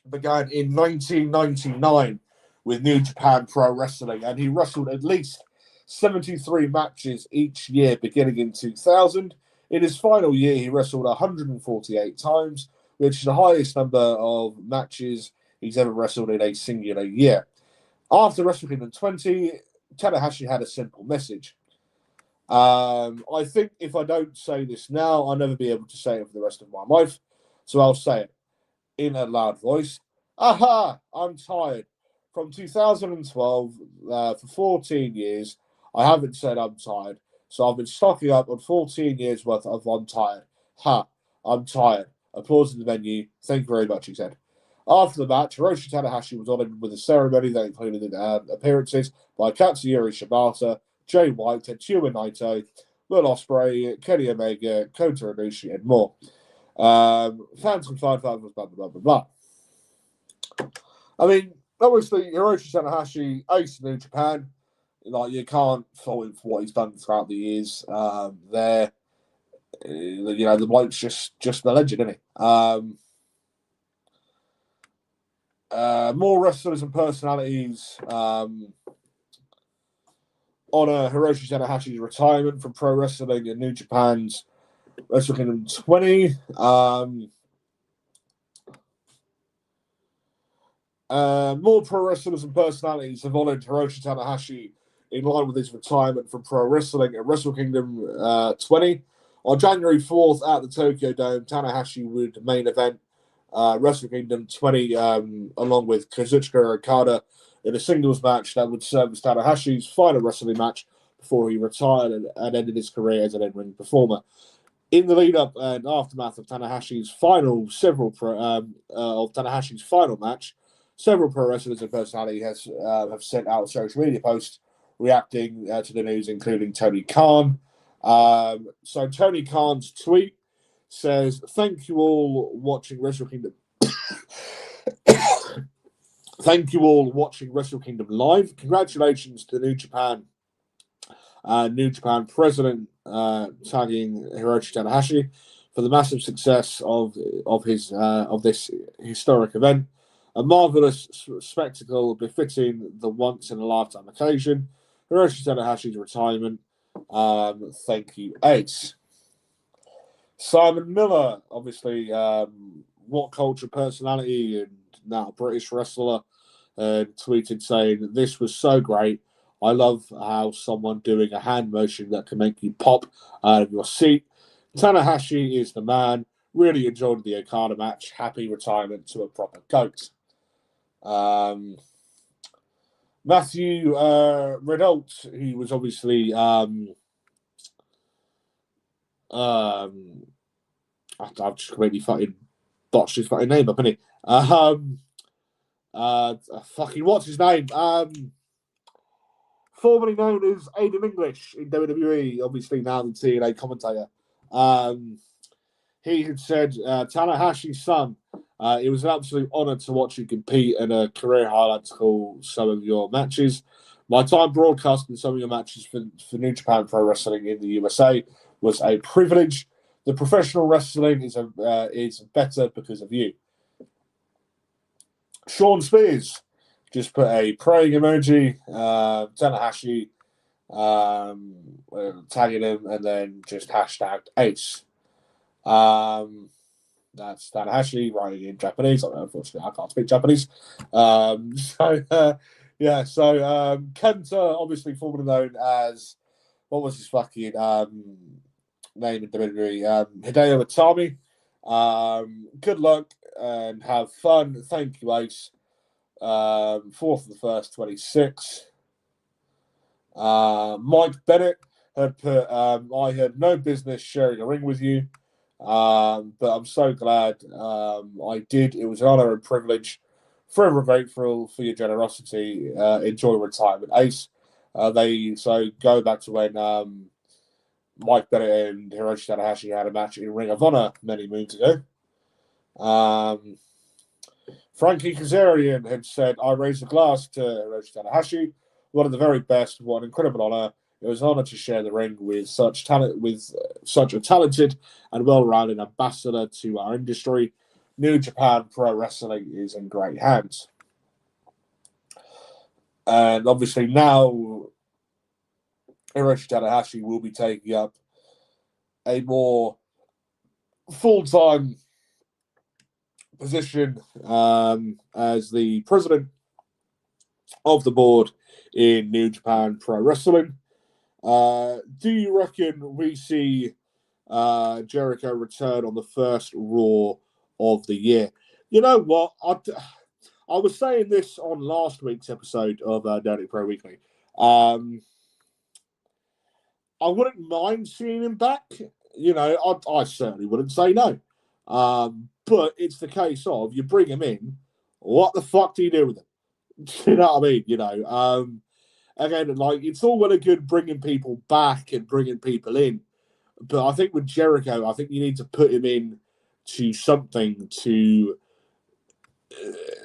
began in 1999 with New Japan Pro Wrestling, and he wrestled at least 73 matches each year, beginning in 2000. In his final year, he wrestled 148 times, which is the highest number of matches he's ever wrestled in a singular year. After Wrestle Kingdom 20, Tanahashi had a simple message. I think if I don't say this now, I'll never be able to say it for the rest of my life, so I'll say it in a loud voice. Aha! I'm tired. From 2012, for 14 years, I haven't said I'm tired. So I've been stocking up on 14 years worth of I'm tired. Ha! I'm tired. Applause in the venue. Thank you very much, he said. After the match, Hiroshi Tanahashi was honoured with a ceremony that included appearances by Katsuyori Shibata, Jay White, Tetsuya Naito, Will Ospreay, Kenny Omega, Kota Ibushi, and more. Fans can find blah, blah, blah, blah, blah. I mean, obviously, Hiroshi Tanahashi, ace in New Japan. Like, you can't fault him for what he's done throughout the years. The bloke's just the legend, isn't he? More wrestlers and personalities honor Hiroshi Tanahashi's retirement from pro wrestling in New Japan's Wrestle Kingdom 20. More pro wrestlers and personalities have honored Hiroshi Tanahashi in line with his retirement from pro wrestling at Wrestle Kingdom 20. On January 4th at the Tokyo Dome, Tanahashi would main event Wrestle Kingdom 20 along with Kazuchika Okada in a singles match that would serve as Tanahashi's final wrestling match before he retired and ended his career as an in-ring performer. In the lead-up and aftermath of Tanahashi's final match, several pro wrestlers and personalities have sent out social media posts reacting to the news, including Tony Khan. So Tony Khan's tweet says, thank you all watching Wrestle Kingdom. Thank you all watching Wrestle Kingdom live. Congratulations to New Japan president tagging Hiroshi Tanahashi for the massive success of this historic event. A marvelous spectacle befitting the once-in-a-lifetime occasion. Hiroshi Tanahashi's retirement. Thank you, Ace. Simon Miller, obviously, what culture personality and now a British wrestler, tweeted saying, this was so great. I love how someone doing a hand motion that can make you pop out of your seat. Tanahashi is the man. Really enjoyed the Okada match. Happy retirement to a proper GOAT. Matthew Ridault, he was obviously I've just completely fucking botched his fucking name up, innit? Fucking what's his name? Formerly known as Aiden English in WWE, obviously now the TNA commentator. He had said, Tanahashi's son, it was an absolute honour to watch you compete and a career highlight to call some of your matches. My time broadcasting some of your matches for New Japan Pro Wrestling in the USA was a privilege. The professional wrestling is better because of you. Sean Spears just put a praying emoji. Tanahashi tagging him, and then just hashtagged Ace. That's Tanahashi writing in Japanese. Unfortunately, I can't speak Japanese. Kenta, obviously formerly known as, what was his fucking name in WWE? Hideo Itami. Good luck and have fun. Thank you, Ace. 4th of the 1st, 26. Mike Bennett had put, I had no business sharing a ring with you, but I'm so glad I did. It was an honor and privilege. Forever grateful for your generosity. Enjoy retirement, Ace. So go back to when Mike Bennett and Hiroshi Tanahashi had a match in Ring of Honor many moons ago. Frankie Kazarian had said, I raise a glass to Hiroshi Tanahashi, one of the very best, what an incredible honor. It was an honor to share the ring with such a talented and well-rounded ambassador to our industry. New Japan Pro Wrestling is in great hands. And obviously now Hiroshi Tanahashi will be taking up a more full-time position as the president of the board in New Japan Pro Wrestling. Do you reckon we see Jericho return on the first Raw of the year? You know what? I was saying this on last week's episode of Nerdic Pro Weekly. I wouldn't mind seeing him back. You know, I certainly wouldn't say no. But it's the case of, you bring him in, what the fuck do you do with him? You know what I mean? You know, again, like, it's all well and good bringing people back and bringing people in, but I think with Jericho, I think you need to put him in to something to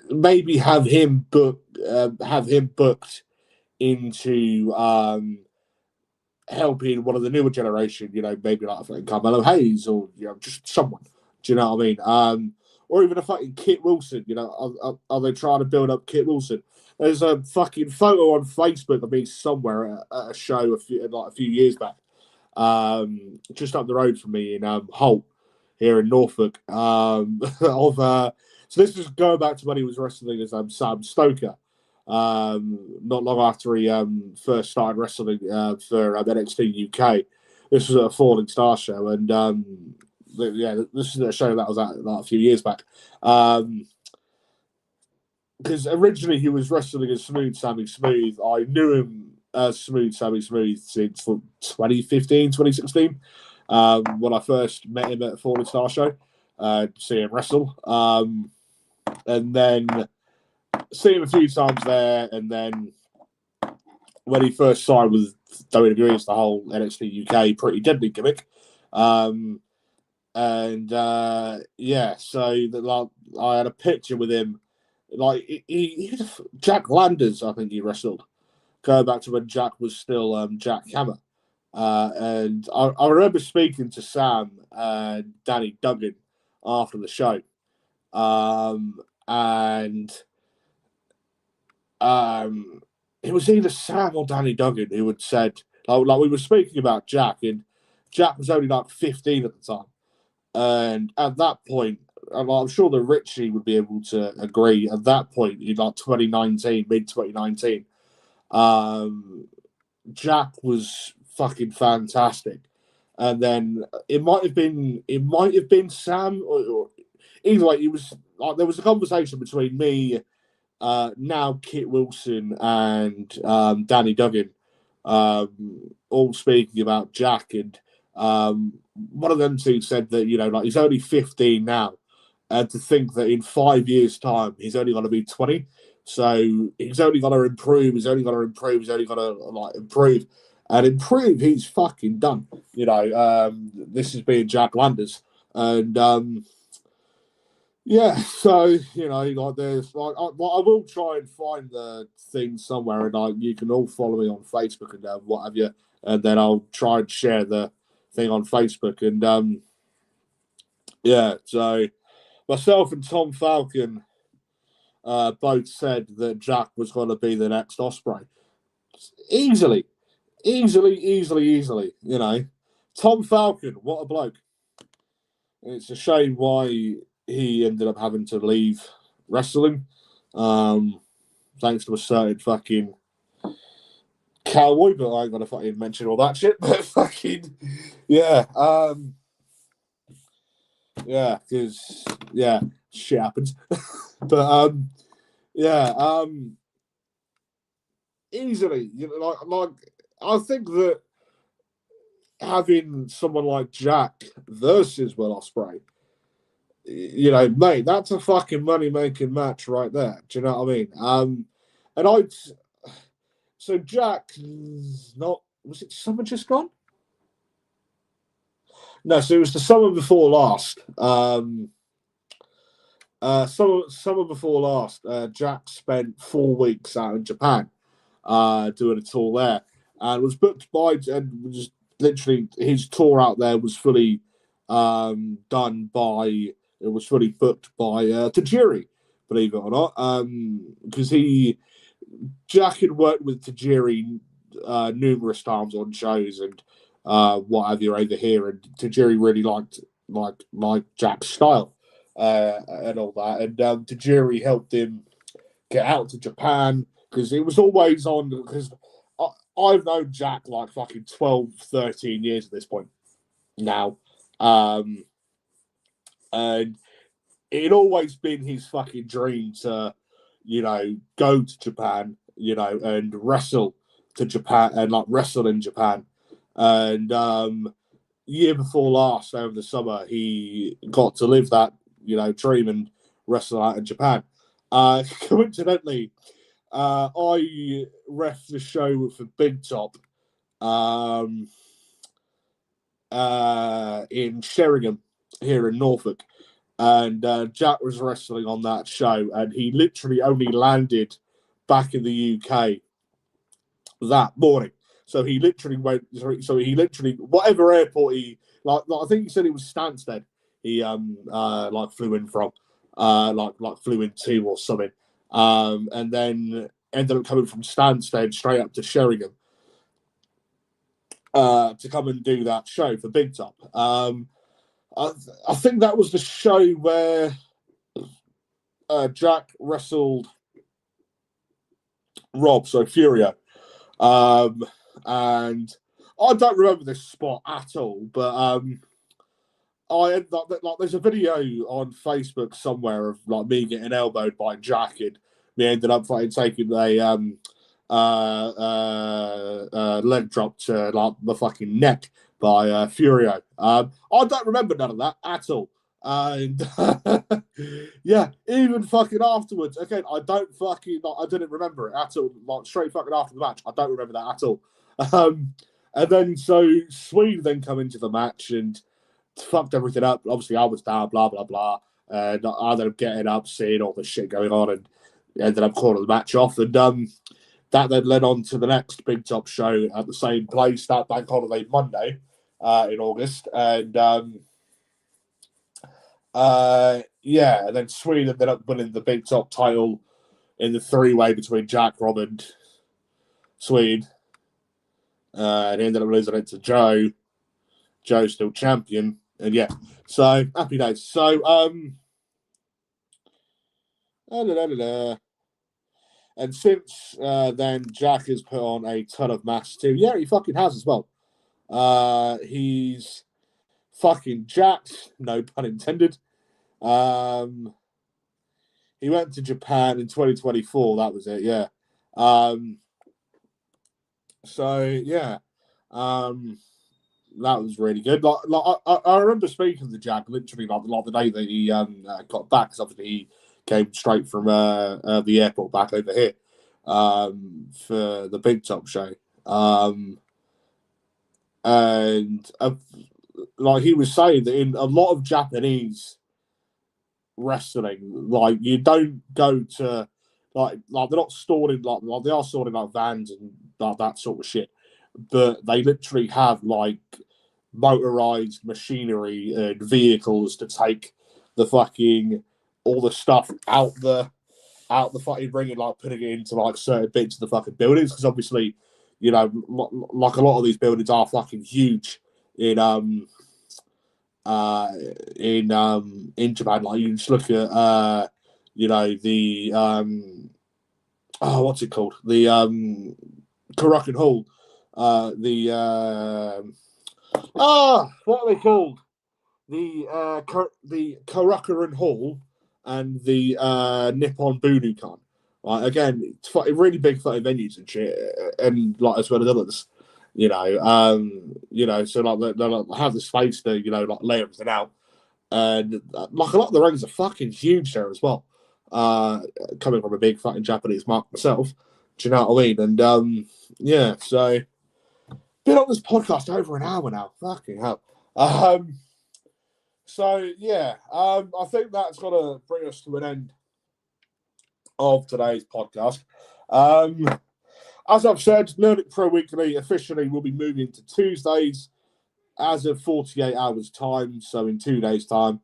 maybe have him booked into helping one of the newer generation. You know, maybe like Carmelo Hayes or, you know, just someone. Do you know what I mean? Or even a fucking Kit Wilson. You know, are they trying to build up Kit Wilson? There's a fucking photo on Facebook of me somewhere at a show a few years back, just up the road from me in Holt, here in Norfolk. So this is going back to when he was wrestling as Sam Stoker. Not long after he first started wrestling for NXT UK. This was at a Falling Star show, and this is a show that was at like a few years back. Because originally he was wrestling as Smooth Sammy Smooth. I knew him as Smooth Sammy Smooth since 2015, 2016, when I first met him at a Falling Star show, to see him wrestle. And then see him a few times there, and then when he first signed with WWE, it's the whole NXT UK Pretty Deadly gimmick. And so like I had a picture with him. Like Jack Landers, I think he wrestled. Going back to when Jack was still Jack Hammer. And I remember speaking to Sam and Danny Duggan after the show. And it was either Sam or Danny Duggan who had said, like we were speaking about Jack, and Jack was only like 15 at the time. And at that point, and I'm sure that Richie would be able to agree, at that point, in like 2019, mid 2019, Jack was fucking fantastic. And then it might have been Sam, or either way, it was like there was a conversation between me, now Kit Wilson, and Danny Duggan, all speaking about Jack. And one of them two said that, like he's only 15 now, and to think that in 5 years' time he's only going to be 20. So he's only going to improve. He's only going to improve. He's only going to improve and improve. He's fucking done. This is being Jack Landers, and so there's I will try and find the thing somewhere, and you can all follow me on Facebook and what have you, and then I'll try and share the thing on Facebook. And so myself and Tom Falcon both said that Jack was going to be the next Ospreay. Easily. Tom Falcon, what a bloke. It's a shame why he ended up having to leave wrestling, thanks to a certain fucking cowboy, but I ain't gonna fucking mention all that shit. But fucking because shit happens. But easily, like I think that having someone like Jack versus Will Ospreay, mate, that's a fucking money-making match right there. Do you know what I mean? So Jack, was it Summer Just Gone? No, so it was the summer before last. Summer before last, Jack spent 4 weeks out in Japan, doing a tour there, and was booked by, and was literally his tour out there was fully done by. It was fully booked by Tajiri, believe it or not, because Jack had worked with Tajiri numerous times on shows and what have you over here, and Tajiri really liked Jack's style and all that, and Tajiri helped him get out to Japan because it was always on, because I've known Jack like fucking 12, 13 years at this point now. And it'd always been his fucking dream to, go to Japan, and wrestle to Japan and wrestle in Japan. And year before last, over the summer, he got to live that, dream and wrestle out in Japan. Coincidentally, I ref the show for Big Top in Sheringham here in Norfolk, and Jack was wrestling on that show, and he literally only landed back in the UK that morning. So he literally whatever airport he I think he said it was Stansted. He flew in from flew into or something, and then ended up coming from Stansted straight up to Sheringham to come and do that show for Big Top. I think that was the show where Jack wrestled Rob, so Furio. And I don't remember this spot at all, but there's a video on Facebook somewhere of me getting elbowed by Jack, and we ended up taking a leg drop to the fucking neck by Furio. I don't remember none of that at all. And even fucking afterwards, again, I didn't remember it at all. Straight fucking after the match, I don't remember that at all. And then so Swede then come into the match, and fucked everything up. Obviously, I was down, blah, blah, blah. And I ended up getting up, seeing all this shit going on, and ended up calling the match off. And that then led on to the next Big Top show at the same place, that bank holiday Monday in August. And and then Sweden ended up winning the Big Top title in the three-way between Jack, Rob, and Swede. And he ended up losing it to Joe. Joe's still champion. And yeah, so happy days. So, and since then, Jack has put on a ton of mass too. Yeah, he fucking has as well. He's fucking jacked, no pun intended. He went to Japan in 2024. That was it. Yeah. So yeah, that was really good. I remember speaking to Jack literally like the day that he got back, because obviously he came straight from the airport back over here for the Big Top show. And like he was saying that in a lot of Japanese wrestling, like you don't go to like they're not stored in like they are stored in like vans and that sort of shit, but they literally have like motorized machinery and vehicles to take the fucking all the stuff out the fucking ring and like putting it into like certain bits of the fucking buildings, because obviously, you know, like a lot of these buildings are fucking huge in Japan. Like you just look at you know, the what's it called? The Korakuen Hall. What are they called? The Korakuen Hall and the Nippon Budokan. Like again, it's really big fucking venues and shit, and like as well as others. You know, so like they have the space to, you know, like lay everything out, and like a lot of the rings are fucking huge there as well. Coming from a big fucking Japanese market myself, do you know what I mean? And yeah, so been on this podcast over an hour now. Fucking hell. So yeah, I think that's gonna bring us to an end of today's podcast. As I've said, Nerdic Pro Weekly officially will be moving to Tuesdays as of 48 hours' time. So in 2 days' time,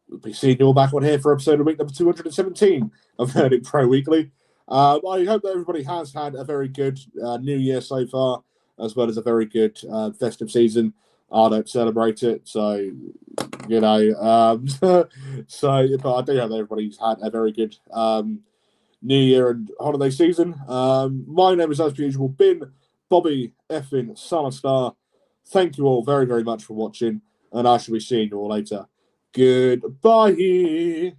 we'll be seeing you all back on here for episode of week number 217 of Nerdic Pro Weekly. I hope that everybody has had a very good New Year so far, as well as a very good festive season. I don't celebrate it, so, you know, but I do hope that everybody's had a very good New Year and holiday season. My name is, as per usual, been Bobby effing Summonstar. Thank you all very, very much for watching, and I shall be seeing you all later. Goodbye.